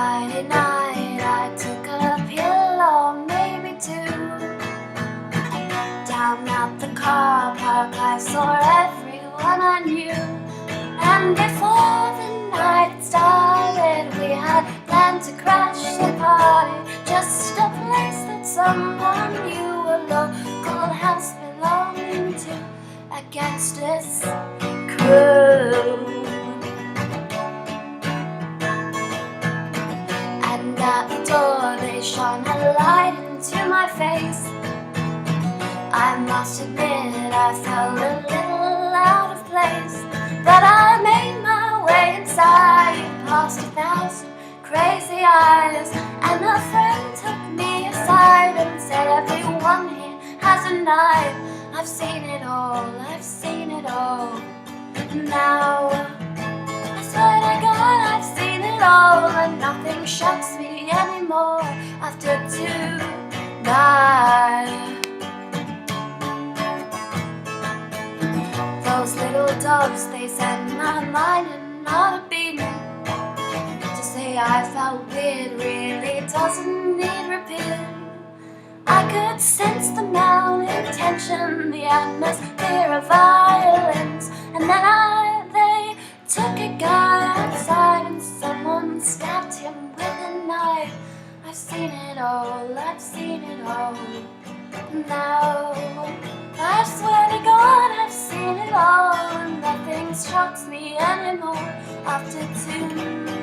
Friday night I took a pillow, maybe two. Down at the car park I saw everyone I knew. And before the night had started, we had planned to crash the party. Just a place that someone knew, a local house belonging to a gangster's crew. And at the door they shone a light into my face. I must admit I felt a little out of place, but I made my way inside, past 1,000 crazy eyes. And a friend took me aside and said, everyone here has a knife. I've seen it all, I've seen it all. Now I swear to God I've seen it all, and nothing shocks me anymore after tonight. Those little dogs, they set my mind and not a beating. To say I felt weird really doesn't need repeating. I could sense the mounting tension, the atmosphere of violence. And then they took a guy outside and someone stabbed him with a knife. I've seen it all, I've seen it all. Now I swear to God I've seen it all, and nothing shocks me anymore after tonight.